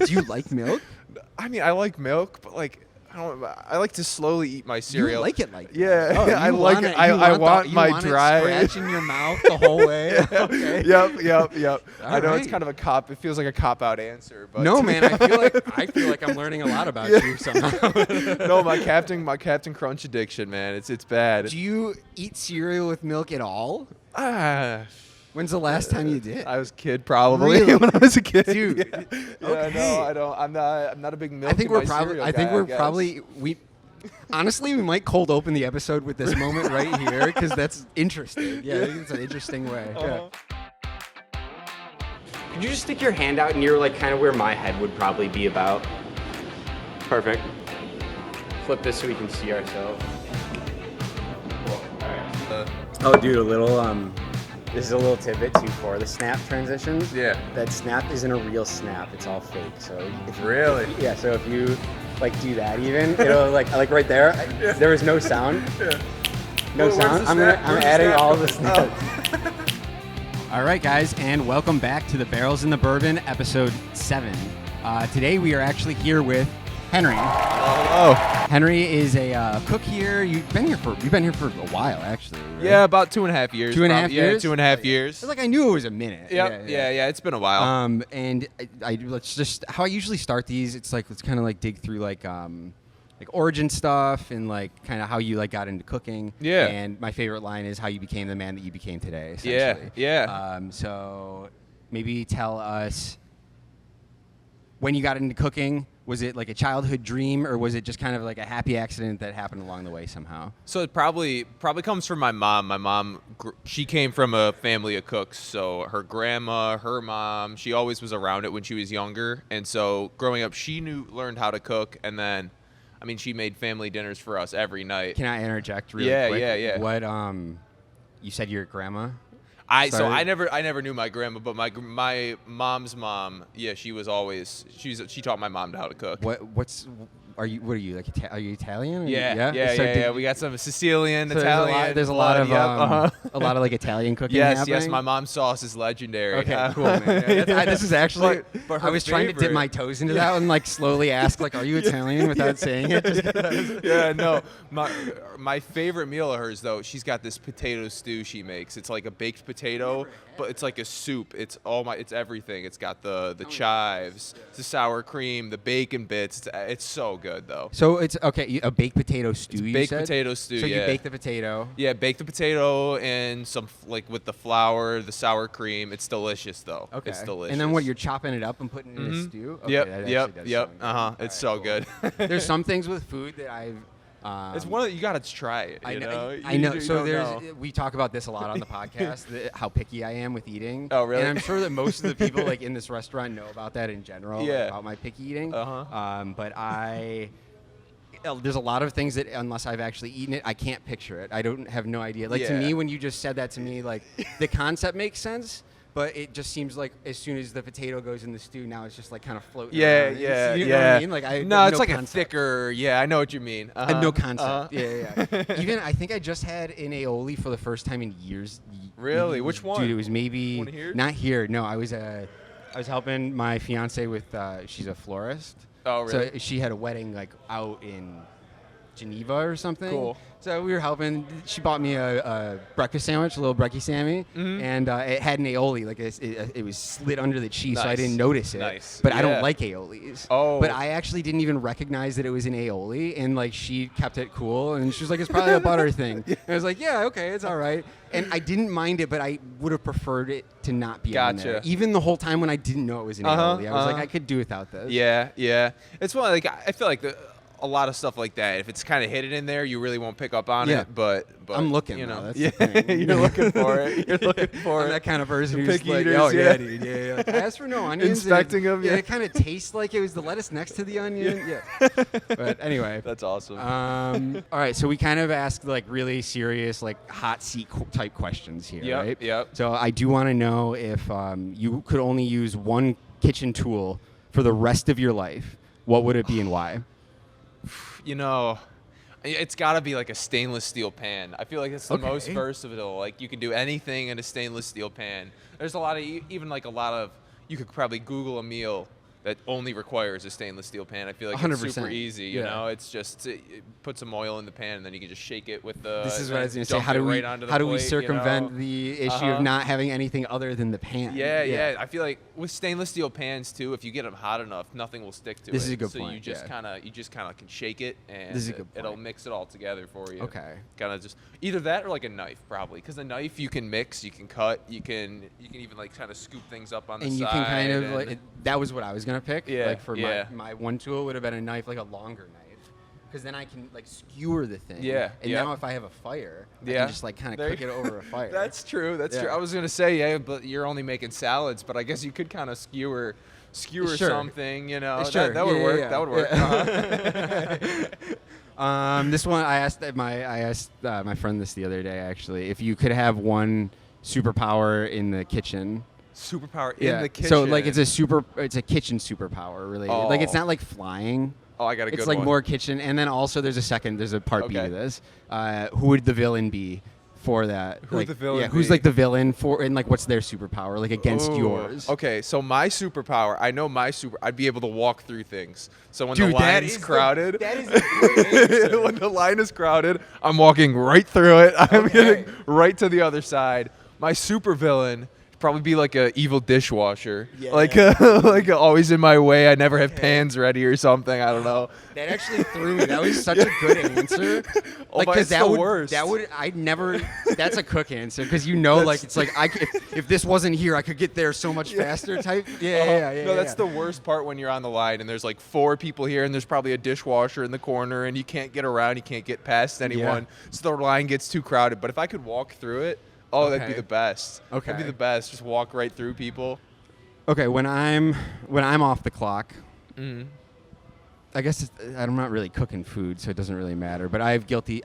Do you like milk? I mean, I like milk, but like I like to slowly eat my cereal. You like it like that. Yeah, Oh, I like it. I want my dry. It scratch in your mouth the whole way. Yeah. Okay. Yep. I know it's right. kind of a cop. It feels like a cop-out answer, but No, man. I feel like I'm learning a lot about you somehow. no, my Captain Crunch addiction, man. It's bad. Do you eat cereal with milk at all? Ah. When's the last time you did? I was a kid, probably Really? when I was a kid, Dude. Yeah, Okay. no, I don't. I'm not a big milk. I think in we're my probably. cereal I think guy, we're guess. probably we. Honestly, we might cold open the episode with this moment right here because that's interesting. Yeah, I think it's an interesting way. Uh-huh. Yeah. Could you just stick your hand out near like kind of where my head would probably be about? Perfect. Flip this so we can see ourselves. Cool. All right. Oh, dude, a little This is a little tidbit too for the snap transitions. Yeah. That snap isn't a real snap; it's all fake. So Really? Yeah. So if you like do that, even it'll like right there. There was no sound. Yeah. No Where's sound. the I'm snap? Where's the adding snap? all the snaps. Oh. All right, guys, and welcome back to the Barrels and the Bourbon, episode 7. Today we are actually here with Henry. Hello. Henry is a cook here. You've been here for a while, actually. Right? Yeah, about 2.5 years. 2.5 years? Yeah, 2.5 years. It's like I knew it was a minute. Yeah. It's been a while. And I let's just how I usually start these. It's like let's kind of like dig through like origin stuff and like kind of how you like got into cooking. Yeah. And my favorite line is how you became the man that you became today. Essentially. Yeah. So maybe tell us when you got into cooking. Was it like a childhood dream, or was it just kind of like a happy accident that happened along the way somehow? So it probably comes from my mom. My mom, she came from a family of cooks. So her grandma, her mom, she always was around it when she was younger. And so growing up, she learned how to cook. And then, I mean, she made family dinners for us every night. Can I interject really quick? Yeah. What you said your grandma? I started? never knew my grandma, but my mom's mom, yeah, she taught my mom how to cook. What are you like? Are you Italian? Yeah. We got some Sicilian, Italian. There's a lot of blood, a lot of like Italian cooking. Yes, happening. my mom's sauce is legendary. Okay, cool, man. Yeah, this is actually. But I was trying to dip my toes into that and like slowly ask like, "Are you Italian?" without saying it. Yeah, no. My favorite meal of hers though, she's got this potato stew she makes. It's like a baked potato, but it's like a soup. It's everything. It's got the chives, the sour cream, the bacon bits. It's so good though. So it's okay. A baked potato stew. Baked potato stew. So yeah. you bake the potato. Yeah, bake the potato and some like with the flour, the sour cream. It's delicious though. Okay. It's delicious. And then what? You're chopping it up and putting it in a stew. Okay, that actually Yep. does sound good. It's All so right, good. cool. There's some things with food that I've. It's one that you gotta try it. I You know. know. So we talk about this a lot on the podcast, how picky I am with eating. Oh, really? And I'm sure that most of the people like in this restaurant know about that in general, like, Yeah. about my picky eating. Uh-huh. But there's a lot of things that unless I've actually eaten it, I can't picture it. I don't have no idea. Like to Yeah. me, when you just said that to me, like the concept makes sense. But it just seems like as soon as the potato goes in the stew, now it's just like kind of floating around. You know what I mean? Like I No, have it's like concept. a thicker. Yeah, I know what you mean. I have no concept. Uh-huh. Yeah. Even I think I just had an aioli for the first time in years. Really? Which one? Dude, it was maybe One here? not here. No, I was helping my fiance with. She's a florist. Oh, really? So she had a wedding like out in Geneva or something. Cool. So we were helping. She bought me a breakfast sandwich, a little brekkie Sammy, and it had an aioli. Like it was slid under the cheese, so I Nice. didn't notice it. Nice. But I don't Yeah. like aiolis. Oh. But I actually didn't even recognize that it was an aioli, and like she kept it cool, and she was like, "It's probably a butter thing." And I was like, "Yeah, okay, it's all right." And I didn't mind it, but I would have preferred it to not be on there. Gotcha. Even the whole time when I didn't know it was an aioli, I was like, uh-huh. I could do without this. Yeah. It's one like I feel like a lot of stuff like that. If it's kind of hidden in there, you really won't pick up on Yeah. it. But I'm looking. You though, know, that's yeah, the thing. you're looking for it. You're looking for I'm it. that kind of person The who's picky like, eaters, oh yeah. dude, yeah. Like, I asked for no onions. Inspecting and them, yeah. It kind of tastes like it was the lettuce next to the onion. Yeah. But anyway. That's awesome. All right, so we kind of asked like really serious, like hot seat type questions here, Yep, right? yep. So I do want to know if you could only use one kitchen tool for the rest of your life, what would it be and why? You know, it's got to be like a stainless steel pan. I feel like it's the most versatile. Like you can do anything in a stainless steel pan. There's a lot of you could probably Google a meal that only requires a stainless steel pan. I feel like 100%. it's super easy. You Yeah. know, it's just put some oil in the pan and then you can just shake it with the. This is what I was going to say. dump How it do we right onto the how do we plate, circumvent you know? the issue of not having anything other than the pan? Yeah. I feel like with stainless steel pans too, if you get them hot enough, nothing will stick to it. This is a good so point, you just yeah. kind of can shake it, and This is a good it'll point. mix it all together for you. Okay. Kind of just either that or like a knife, probably, because a knife you can mix, you can cut, you can even like kind of scoop things up on the And side. you can kind of and- like that was what I was gonna pick. Yeah, Like for yeah. my one tool would have been a knife, like a longer knife, because then I can like skewer the thing. Yeah, And yeah. now if I have a fire, I Yeah. can just like kind of There cook you- it over a fire. That's true. That's Yeah. true. I was gonna say, yeah, but you're only making salads. But I guess you could kind of skewer Sure. something. You know, Sure. that would work. Yeah. That would work. This one I asked my friend this the other day actually. If you could have one superpower in the kitchen. Superpower in the kitchen. So like it's a kitchen superpower related. Like it's Oh. not like flying. Oh, I got a good It's like one. more kitchen, and then also there's a part B Okay. to this. Who would the villain be for that? Who would like, the villain Yeah, who's be? like the villain for, and like what's their superpower like against Ooh. yours? Okay, so my superpower, I know I'd be able to walk through things. So when Dude, the that line is is crowded, that is a great answer. when the line is crowded, I'm walking right through it. I'm Okay. getting right to the other side. My supervillain would probably be like a evil dishwasher. Yeah. Like always in my way. I never have pans ready or something. I don't know. That actually threw me. That was such a good answer. Oh, Like, but 'cause it's that the would, worst. that would, I'd never, that's a cook answer. Because like, it's like, if this wasn't here, I could get there so much faster type. Yeah. No, that's the worst part when you're on the line and there's like 4 people here and there's probably a dishwasher in the corner and you can't get around, you can't get past anyone. So the line gets too crowded. But if I could walk through it, that'd be Okay. the best. Okay. That'd be the best. Just walk right through people. Okay, when I'm off the clock, Mm-hmm. I guess I'm not really cooking food, so it doesn't really matter. But I have guilty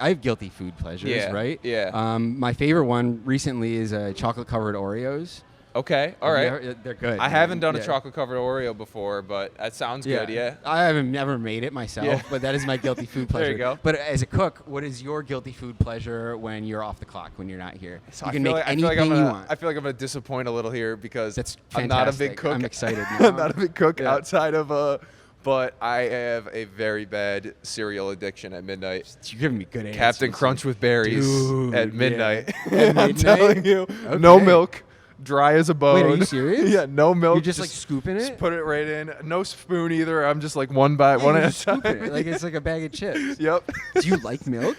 food pleasures, Yeah, right? yeah. My favorite one recently is chocolate covered Oreos. Okay, all right. They're good. I haven't done a Yeah. chocolate covered Oreo before, but that sounds good, yeah. I haven't never made it myself, Yeah. but that is my guilty food pleasure. There you go. But as a cook, what is your guilty food pleasure when you're off the clock, when you're not here? So You I can feel make like- I feel like anything I'm you gonna- want. I feel like I'm going to disappoint a little here because That's I'm not a big fantastic. cook. I'm excited now. I'm not a big cook Yeah. outside of but I have a very bad cereal addiction at midnight. You're giving me good answers. Captain Crunch with berries Dude, at midnight. yeah. At I'm midnight? telling you, no Okay. milk, dry as a bone. Wait, are you serious? Yeah, no milk. You're just like scooping Just it? put it right in. No spoon either. I'm just like one by one You're at a just scooping time. it like it's like a bag of chips. Yep. Do you like milk?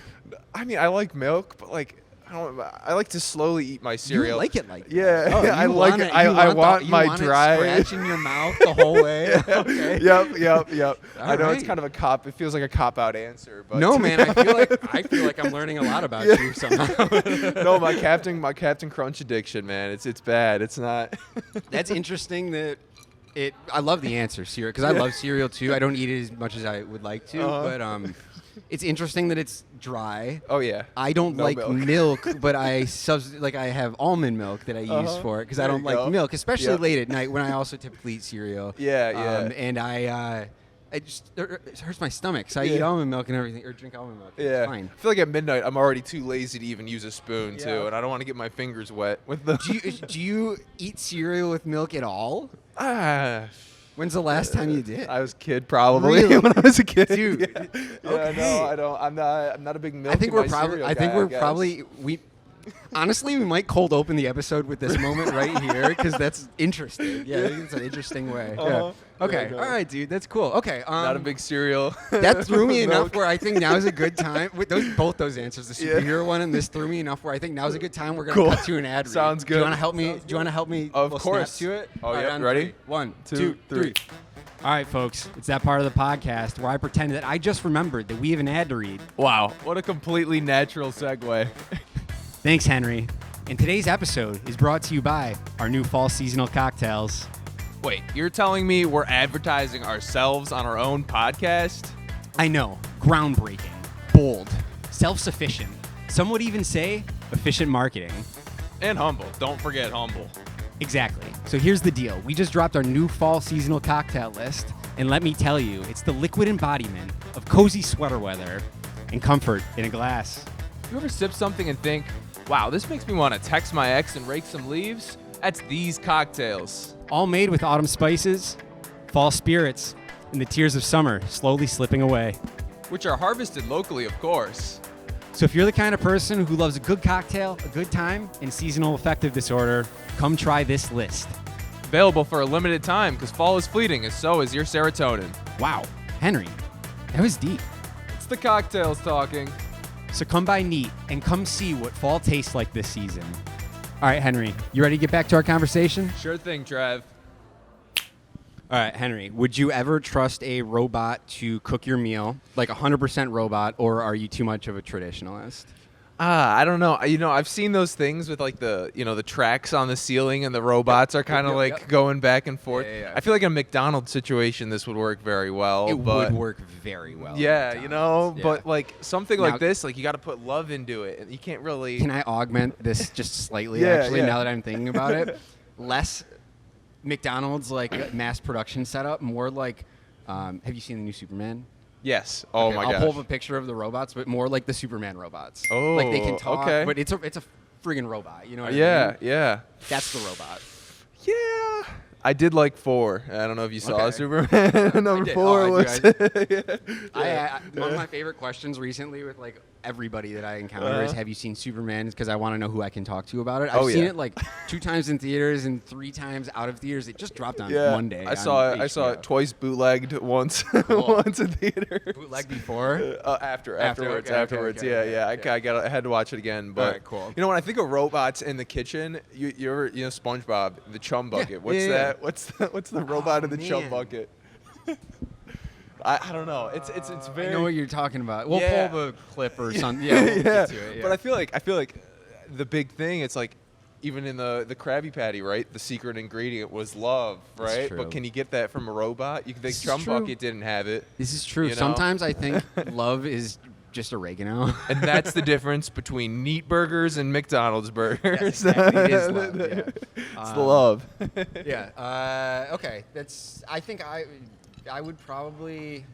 I mean, I like milk, but like I like to slowly eat my cereal. You like it like that. Yeah, Oh, I you like want it. it. I You want want you my want dry. it scratch in your mouth the whole way. Okay. Yep. I know it's right. kind of a cop. It feels like a cop out answer, but No, man. I feel like I'm learning a lot about you somehow. no, my Captain Crunch addiction, man. It's bad. It's not. That's interesting. I love the answer, cereal, because I love cereal too. I don't eat it as much as I would like to, but it's interesting that it's dry. Oh yeah. I don't No like milk. milk, but I have almond milk that I use for it because I There don't you like go. milk, especially Yep. late at night when I also typically eat cereal. Yeah. And it hurts my stomach, so I Yeah. eat almond milk and everything, or drink almond milk. Yeah. It's fine. I feel like at midnight I'm already too lazy to even use a spoon too, Yeah. and I don't want to get my fingers wet with the. Do you eat cereal with milk at all? When's the last time you did? I was a kid probably Really? when I was a kid. Dude, Yeah, okay. no, I don't. I'm not a big milk. I think in we're my probably. cereal I think guy, we're guess. probably we. Honestly, we might cold open the episode with this moment right here because that's interesting. Yeah, I think it's an interesting way. Uh-huh. Yeah. Okay. Yeah, All right, dude. That's cool. Okay. Not a big cereal. That threw me enough milk. where I think now is a good time. With both those answers, the Yeah. superhero one and this threw me enough where I think now is a good time. We're gonna Cool. cut to an ad read. Sounds Do you good. want to help me? Do you want to help me? Of We'll course. Snap to it. Oh, All right, yep. on Ready? three. 1, 2, 2, 3. 3. All right, folks. It's that part of the podcast where I pretend that I just remembered that we have an ad to read. Wow, what a completely natural segue. Thanks, Henry. And today's episode is brought to you by our new fall seasonal cocktails. Wait, you're telling me we're advertising ourselves on our own podcast? I know, groundbreaking, bold, self-sufficient. Some would even say efficient marketing. And humble. Don't forget humble. Exactly. So here's the deal. We just dropped our new fall seasonal cocktail list, and let me tell you, it's the liquid embodiment of cozy sweater weather and comfort in a glass. You ever sip something and think, wow, this makes me want to text my ex and rake some leaves? That's these cocktails. All made with autumn spices, fall spirits and the tears of summer slowly slipping away. Which are harvested locally, of course. So if you're the kind of person who loves a good cocktail, a good time, and seasonal affective disorder, come try this list. Available for a limited time because fall is fleeting, and so is your serotonin. Wow, Henry, that was deep. It's the cocktails talking. So come by Neat and come see what fall tastes like this season. All right, Henry, you ready to get back to our conversation? Sure thing, Trav. All right, Henry, would you ever trust a robot to cook your meal, like 100% robot, or are you too much of a traditionalist? I don't know. I've seen those things with like the tracks on the ceiling and the robots are kind of going back and forth. Yeah. I feel like in a McDonald's situation, this would work very well. It but would work very well. Yeah, at McDonald's. Yeah. but like something Now- like this, like you got to put love into it, and you can't really. Can I augment this just slightly, Yeah, actually, yeah. now that I'm thinking about it? Less McDonald's, like, mass production setup, more like, have you seen the new Superman? Yes. Oh Okay, my I'll gosh. pull up a picture of the robots, but more like the Superman robots. Oh, like they can talk, okay. but it's a friggin' robot. You know what I Yeah, mean? yeah. That's the robot. Yeah. I did like 4. I don't know if you saw Okay. Superman. Number did. 4 Oh, I was. do, one of my favorite questions recently with like everybody that I encounter is, have you seen Superman? Because I want to know who I can talk to about it. I've Oh, seen yeah. it like 2 times in theaters and 3 times out of theaters. It just dropped on Yeah, Monday. I saw it. I saw it twice bootlegged once, once in theater. Bootleg before. Afterwards. Okay. I had to watch it again. But Alright, cool. You know, when I think of robots in the kitchen, you ever SpongeBob, the chum bucket. What's yeah. that? What's the robot in the chum man. bucket? I don't know. It's very. I know what you're talking about. We'll Yeah. pull the clip or something. Yeah, we'll yeah. get to it. Yeah. But I feel like the big thing, it's like even in the Krabby Patty, right? The secret ingredient was love, That's right? true. But can you get that from a robot? You think This is Chum true. Bucket didn't have it. This is true. You know? Sometimes I think love is just oregano. And that's the difference between Neat Burgers and McDonald's burgers. Yes, exactly. It is love, yeah. It's the love. Yeah. Okay. I think I would probably.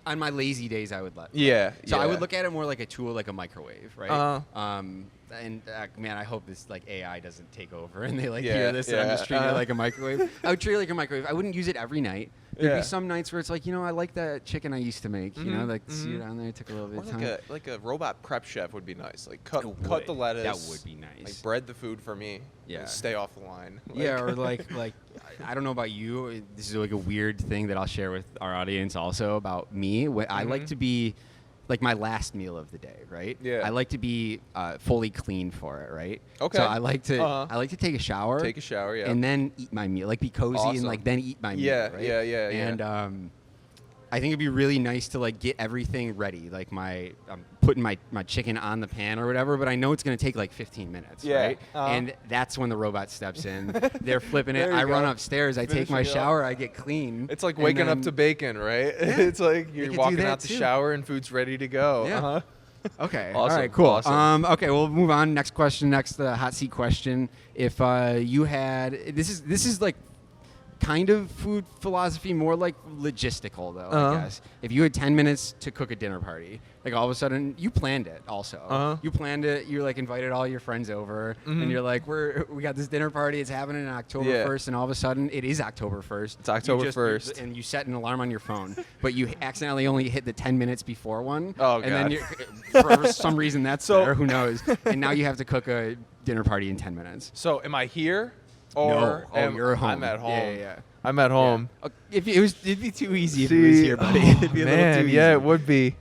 On my lazy days, I would let. Yeah. So I yeah. would look at it more like a tool, like a microwave, right? Uh-huh. And man, I hope this like AI doesn't take over and they like Yeah, hear this and I'm yeah, just treating it like a microwave. I would treat it like a microwave. I wouldn't use it every night. There'd Yeah. be some nights where it's like, I like that chicken I used to make. You know, Mhm, like see it mhm. on there, took a little bit Or of time. like a robot prep chef would be nice. Like cut It the would. lettuce. That would be nice. Like bread the food for me. Yeah. Stay off the line. Yeah, or like I don't know about you. This is like a weird thing that I'll share with our audience also about me. I like Mhm. to be like my last meal of the day, right? Yeah. I like to be fully clean for it, right? Okay. So I like to Uh-huh. take a shower. Take a shower, yeah. And then eat my meal, like be cozy and Awesome. like then eat my Yeah, meal, right? yeah. And I think it'd be really nice to like get everything ready. Like I'm putting my chicken on the pan or whatever, but I know it's gonna take like 15 minutes, Yeah, right? uh-huh. And that's when the robot steps in. They're flipping it. There you I run go. upstairs. I take my Finishing it up. shower. I get clean. It's like and waking up then- to bacon, right? It's like you're could do walking that out the too. shower and food's ready to go. Yeah. Uh-huh. Okay. Awesome, All right. Cool. awesome. Okay. We'll move on. Next question. Next hot seat question. If you had this is like kind of food philosophy, more like logistical though. I Uh-huh. guess if you had 10 minutes to cook a dinner party, like all of a sudden you planned it. Also, Uh-huh. you planned it. You like invited all your friends over, Mhm. and you're like, we got this dinner party. It's happening on October Yeah. 1st, and all of a sudden it is October 1st. It's October You 1st. and you set an alarm on your phone, but you accidentally only hit the 10 minutes before one. Oh, and then God. for some reason that's So- there. Who knows? And now you have to cook a dinner party in 10 minutes. So am I here? Or No. Oh, you're home. I'm at home. Yeah, yeah, yeah. I'm at home. Yeah. If it'd be too easy if it was here, buddy. It'd be a little Man, too yeah, easy. it would be.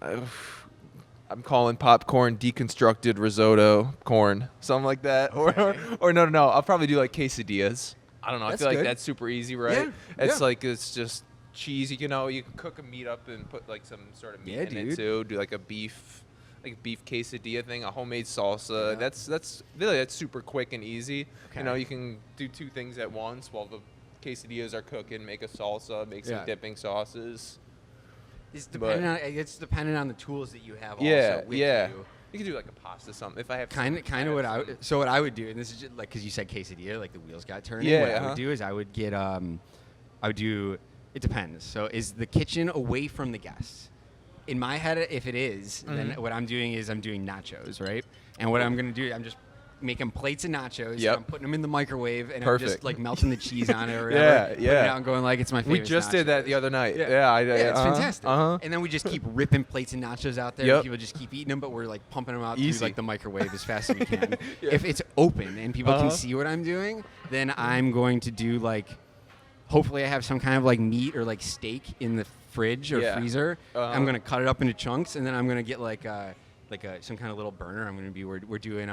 I'm calling popcorn deconstructed risotto corn, something like that, or no. I'll probably do like quesadillas. I don't know. That's I feel good. like that's super easy, right? Yeah, It's yeah. like it's just cheese. You can cook a meat up and put like some sort of meat Yeah, in it dude. too. Do like a beef quesadilla thing, a homemade salsa. Yeah. That's really that's super quick and easy. Okay. You know, you can do 2 things at once while the quesadillas are cooking. Make a salsa, make some Yeah. dipping sauces. It's dependent on the tools that you have. Yeah, also with yeah. You. You could do like a pasta something if I have Kind of what I would. So what I would do, and this is just like because you said quesadilla, like the wheels got turning. Yeah, What I uh-huh. would do is I would get I would do. It depends. So is the kitchen away from the guests? In my head, if it is, then Mhm. what I'm doing is I'm doing nachos, right? And what I'm gonna do, I'm just making plates of nachos. Yep. And I'm putting them in the microwave, and I'm Perfect. just like melting the cheese on it or Yeah, whatever. Putting it yeah. out and going like, it's my favorite. We just did that the other night. Yeah, Yeah, it's fantastic. Uh-huh. And then we just keep ripping plates of nachos out there. Yep. And people just keep eating them, but we're like pumping them out Easy. through like the microwave as fast as we can. Yeah. If it's open and people Uh-huh. can see what I'm doing, then I'm going to do like, hopefully I have some kind of like meat or like steak in the fridge or Yeah. freezer. Uh-huh. I'm gonna cut it up into chunks, and then I'm gonna get like some kind of little burner. I'm gonna be we're doing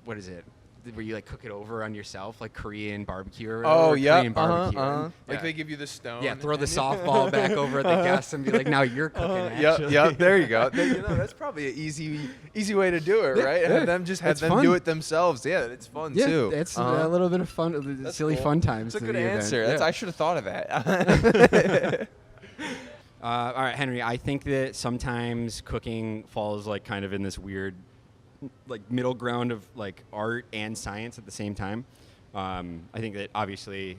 what is it? Where you like cook it over on yourself, like Korean barbecue or whatever. Oh, yeah. Korean barbecue. Like Yeah. they give you the stone. Yeah, throw the softball back over at the guests and be like, now you're cooking. Yep, Actually. yep. There you go. That's probably an easy way to do it, Yeah, right? yeah. Have them It's do fun. it themselves. Yeah, it's fun Yeah, too. it's Uh-huh. a little bit of fun, That's silly cool. fun times. That's a to good the event. answer. Yeah. I should have thought of that. All right, Henry. I think that sometimes cooking falls like kind of in this weird, like middle ground of like art and science at the same time. I think that obviously,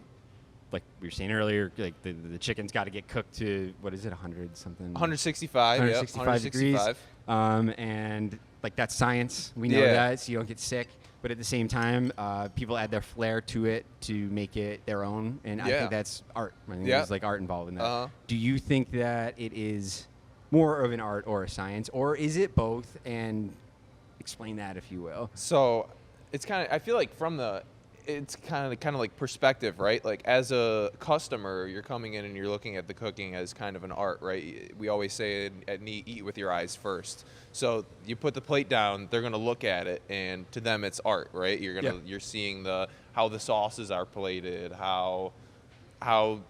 like we were saying earlier, like the chicken's got to get cooked to what is it, 100 something? 165. 165 degrees. And like that's science. We know Yeah. that, so you don't get sick. But at the same time, people add their flair to it to make it their own, and I Yeah. think that's art. I think Yeah. there's like art involved in that. Uh-huh. Do you think that it is more of an art or a science, or is it both? And explain that, if you will. So it's kind of, I feel like it's kind of like perspective, right? Like as a customer, you're coming in and you're looking at the cooking as kind of an art, right? We always say at NEAT, eat with your eyes first. So you put the plate down, they're gonna look at it, and to them it's art, right? You're seeing how the sauces are plated, how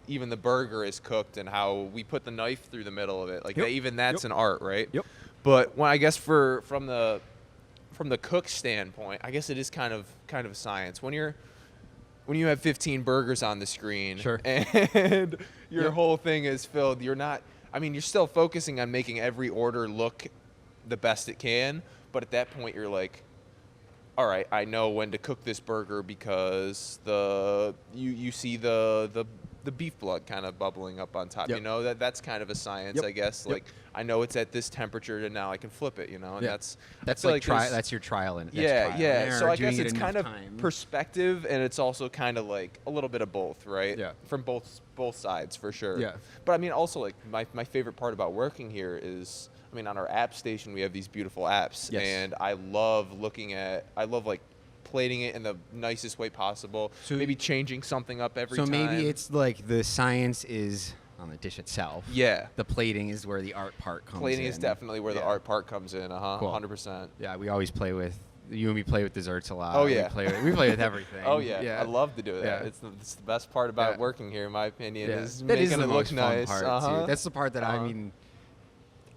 even the burger is cooked, and how we put the knife through the middle of it. Like Yep. even that's an art, right? Yep. But when I guess from the cook standpoint, I guess it is kind of a science. When you have 15 burgers on the screen, Sure. and your Yep. whole thing is filled, you're still focusing on making every order look the best it can, but at that point you're like, all right, I know when to cook this burger because you see the beef blood kind of bubbling up on top. Yep. You know, that's kind of a science, Yep. I guess. Yep. Like I know it's at this temperature, and now I can flip it. You know, and Yeah. that's That's I feel like there's- that's your trial and yeah, trial yeah. and So error, I guess doing it it's enough kind of time. perspective, and it's also kind of like a little bit of both, right? Yeah. From both sides for sure. Yeah. But I mean, also like my favorite part about working here is, I mean, on our app station we have these beautiful apps, Yes. and I love like plating it in the nicest way possible. So- maybe changing something up every So time. maybe it's like the science is on the dish itself. Yeah. The plating is where the art part comes in. Plating is definitely where the Yeah. art part comes in. Cool. 100%. Yeah, we always play with you and me play with desserts a lot. Oh, yeah. we play with everything. Oh yeah. I love to do that. Yeah. It's the best part about Yeah. working here, in my opinion, Yeah. is That making is the it look most fun nice. part Uh-huh. too. That's the part that I Uh-huh. mean.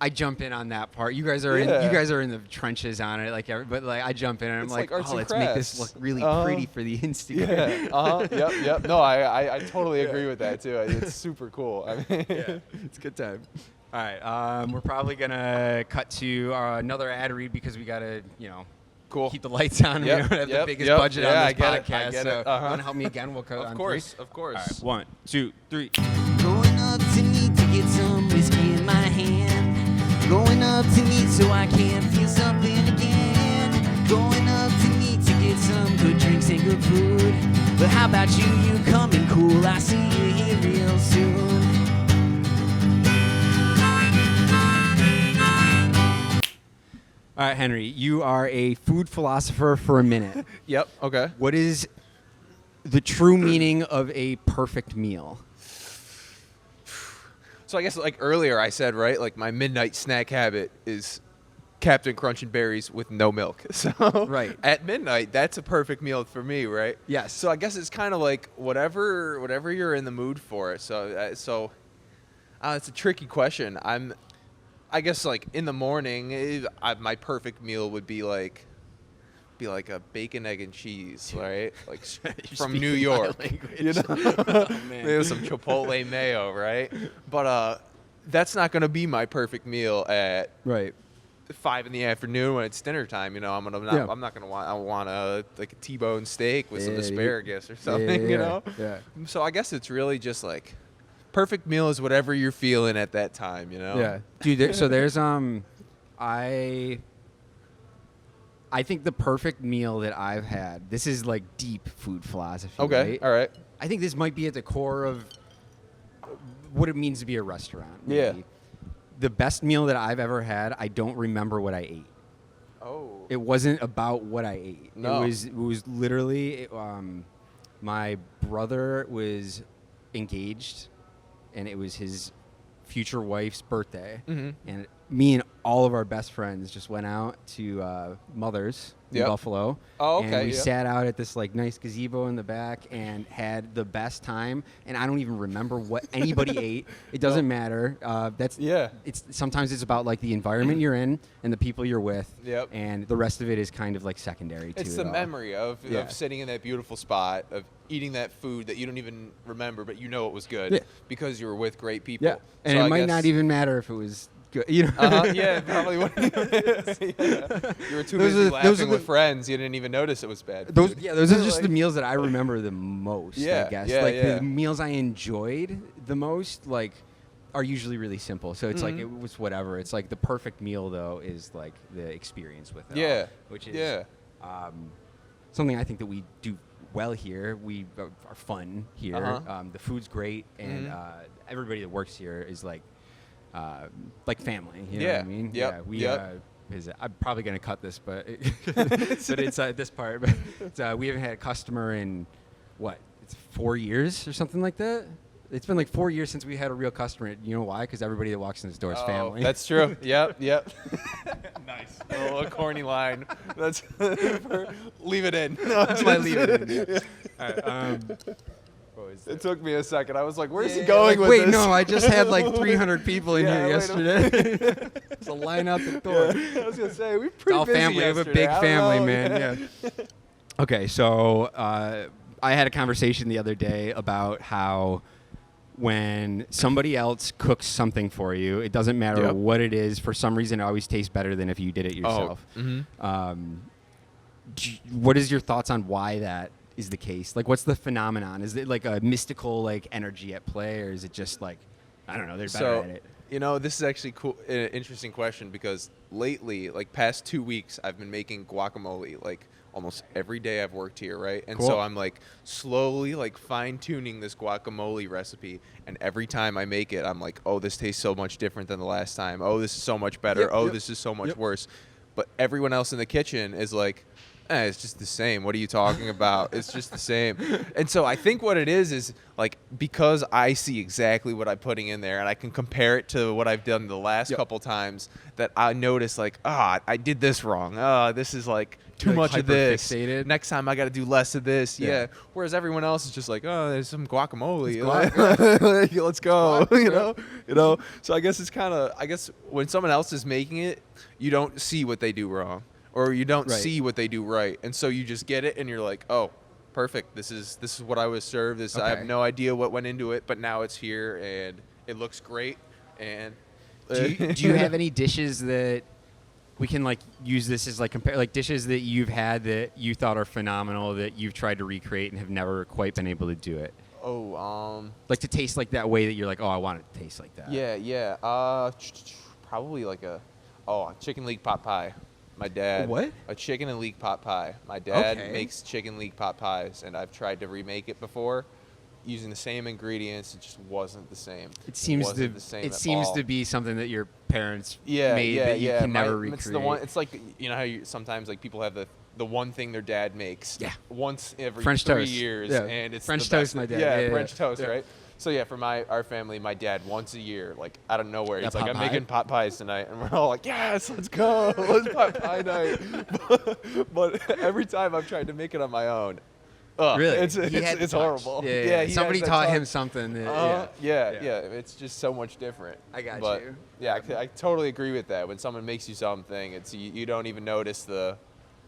I jump in on that part. You guys are Yeah. you guys are in the trenches on it, but like I jump in and I'm It's like, like arts oh, and let's make this look crafts. really Uh-huh. pretty for the Instagram. Yeah. Yep. No, I totally agree with that too. It's super cool. I mean, Yeah, it's a good time. All right, we're probably gonna cut to another ad read because we gotta, cool. keep the lights on. Yep, We don't have the yep, biggest yep. budget Yeah, on I this get it, podcast. I get so it. Uh-huh. want to help me again? We'll cut on Of three. course. All right, 1, 2, 3. Going up to need to get some whiskey in my hand. Going up to need so I can feel something again. Going up to need to get some good drinks and good food. But how about you? You coming cool? I see you here real soon. All right, Henry, you are a food philosopher for a minute. Yep. Okay. What is the true meaning of a perfect meal? So I guess like earlier I said, right, like my midnight snack habit is Captain Crunch and berries with no milk. So Right. at midnight, that's a perfect meal for me, right? Yes. So I guess it's kind of like whatever you're in the mood for. So it's a tricky question. I guess like in the morning, my perfect meal would be like a bacon, egg, and cheese, right? Like from New York, you know, Oh, man. maybe some Chipotle mayo, right? But that's not gonna be my perfect meal at Right. 5 p.m. when it's dinner time. You know, I'm not gonna want. I want a T-bone steak with some Yeah, asparagus or something. You know. Yeah. So I guess it's really just like perfect meal is whatever you're feeling at that time. You know. Yeah. Dude, so there's I think the perfect meal that I've had. This is like deep food philosophy. Okay. Right? All right. I think this might be at the core of what it means to be a restaurant. Yeah. Maybe. The best meal that I've ever had, I don't remember what I ate. Oh. It wasn't about what I ate. No. It was literally my brother was engaged, and it was his future wife's birthday, and me and all of our best friends just went out to Mother's in Yep. Buffalo. Oh, okay, And we yeah. sat out at this like nice gazebo in the back and had the best time. And I don't even remember what anybody ate. It doesn't matter. It's sometimes it's about like the environment you're in and the people you're with. Yep. And the rest of it is kind of like secondary to It's it the all. memory of Yeah. sitting in that beautiful spot, of eating that food that you don't even remember, but you know it was good Yeah. because you were with great people. Yeah. And So it I might guess- not even matter if it was good. You know. Yeah, it probably wouldn't. Yeah. You were too Those busy are laughing the- with friends. You didn't even notice it was bad. Those food. are just the Like- meals that I remember the most. Yeah, I guess yeah, like yeah. the meals I enjoyed the most, like, are usually really simple. So it's like it was whatever. It's like the perfect meal though is like the experience with it. Yeah, all, which is yeah. something I think that we do well here. We are fun here. Uh-huh. The food's great, and everybody that works here is like family. You know what I Yeah. mean? Yep. Yeah. We. Yep. I'm probably gonna cut this, but but it's this part. But it's, we haven't had a customer in what? It's 4 years or something like that. It's been like 4 years since we had a real customer. You know why? Because everybody that walks in this door is family. Oh, that's true. Yep. Nice. A little corny line. That's leave it in. No, That's my leave it in. Yeah. All right, what was It took me a second. I was like, "Where's he Yeah, going like, with wait, this?" no, I just had like 300 people in Yeah, here wait a yesterday. It's a line out the door. I was gonna say we It's pretty all busy family. We have a yesterday. big I don't family, know. man. Yeah. Okay, so I had a conversation the other day about how when somebody else cooks something for you, it doesn't matter Yep. what it is. For some reason, it always tastes better than if you did it yourself. mhm. What is your thoughts on why that is the case? Like, what's the phenomenon? Is it like a mystical like energy at play, or is it just like, I don't know, they're better So, at it? you know, this is actually cool, interesting question, because lately, like past 2 weeks, I've been making guacamole like almost every day I've worked here, right? And Cool. so I'm like slowly like fine tuning this guacamole recipe, and every time I make it, I'm like, oh, this tastes so much different than the last time. Oh, this is so much better. Yep, Oh, yep. this is so much Yep. worse. But everyone else in the kitchen is like, it's just the same. What are you talking about? It's just the same. And so I think what it is like, because I see exactly what I'm putting in there and I can compare it to what I've done the last Yep. couple times, that I notice like, I did this wrong. This is like too You're, like, much of this. hyper-fixated. Next time I got to do less of this. Yeah. Yeah. Whereas everyone else is just like, oh, there's some guacamole. It's Let's go. Guac, You know. So I guess it's kind of, when someone else is making it, you don't see what they do wrong, or you don't Right. see what they do right, and so you just get it, and you're like, oh, perfect. This is what I was served. I have Okay. no idea what went into it, but now it's here, and it looks great. And Do you have any dishes that we can like use this as like compare, like dishes that you've had that you thought are phenomenal that you've tried to recreate and have never quite been able to do it? Like to taste like that way that you're like, oh, I want it to taste like that. yeah. Probably like a chicken leek pot pie. My dad. What? A chicken and leek pot pie. My dad Okay. makes chicken leek pot pies, and I've tried to remake it before using the same ingredients. It just wasn't the same. It seems wasn't the same it at seems all. to be something that your parents Yeah, made yeah, that you yeah. can never It's recreate. the one. It's like, you know how sometimes like people have the one thing their dad makes. Yeah. Once every French 3 toast. years, Yeah. and it's French the toast, best. my dad. Yeah, Yeah, French yeah. toast, Yeah. right? So yeah, for our family, my dad once a year, like out of nowhere, Yeah, he's like, pot I'm pie? making pot pies tonight, and we're all like, yes, let's go, let's pot pie night. But every time I've tried to make it on my own, Really? it's He had the it's touch. horrible. Yeah, he somebody has that taught touch. him something. That, Yeah. It's just so much different. I got but, you. Yeah, I totally agree with that. When someone makes you something, it's you don't even notice it's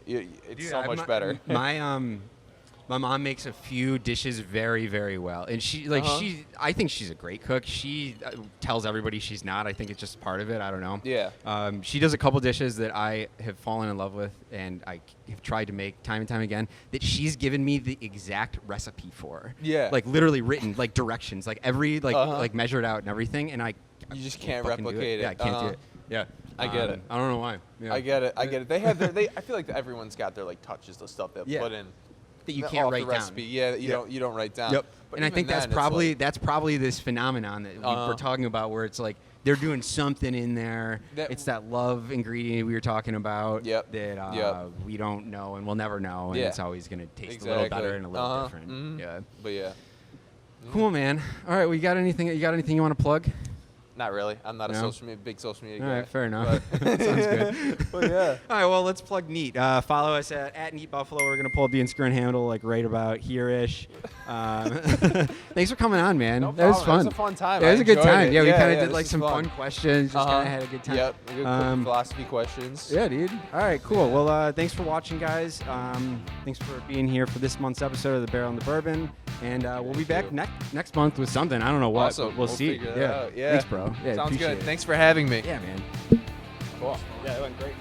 Dude, so much better. My mom makes a few dishes very, very well, and I think she's a great cook. She tells everybody she's not. I think it's just part of it. I don't know. Yeah. She does a couple dishes that I have fallen in love with, and I have tried to make time and time again. That she's given me the exact recipe for. Yeah. Like literally written, like directions, like every like Uh-huh. like measured out and everything, and I You just can't fucking do replicate it. Yeah, I can't do Uh-huh. it. Yeah. I get it. I don't know why. Yeah. I get it. They have their. I feel like everyone's got their like touches of stuff they Yeah. put in. that you off can't the write recipe. down. Yeah, you don't write down. Yep. But And I even think then, it's that's probably this phenomenon that we're talking about, where it's like they're doing something in there. It's that love ingredient we were talking about. Yep. That we don't know and we'll never know, and Yeah. it's always going to taste a little better and a little different. Mhm. Yeah. But yeah. Cool, man. All right, you got anything you want to plug? Not really. I'm not No? a big social media All guy. right, fair enough. But, Sounds good. but yeah. All right, well, let's plug Neat. Follow us at Neat Buffalo. We're going to pull up the Instagram handle like right about here-ish. Thanks for coming on, man. No That was problem. fun. It was a fun time. Yeah, it was I a good enjoyed time. it. Yeah, we kind of yeah, did this like is some fun questions. Just kind of had a good time. Yep. Good philosophy questions. Yeah, dude. All right, cool. Well, thanks for watching, guys. Thanks for being here for this month's episode of the Barrel and the Bourbon. And we'll be back next month with something. I don't know what. Awesome. But we'll see. figure that Yeah. out. Yeah. Thanks, bro. Yeah, Sounds appreciate good. it. Thanks for having me. Yeah, man. Cool. Yeah, it went great.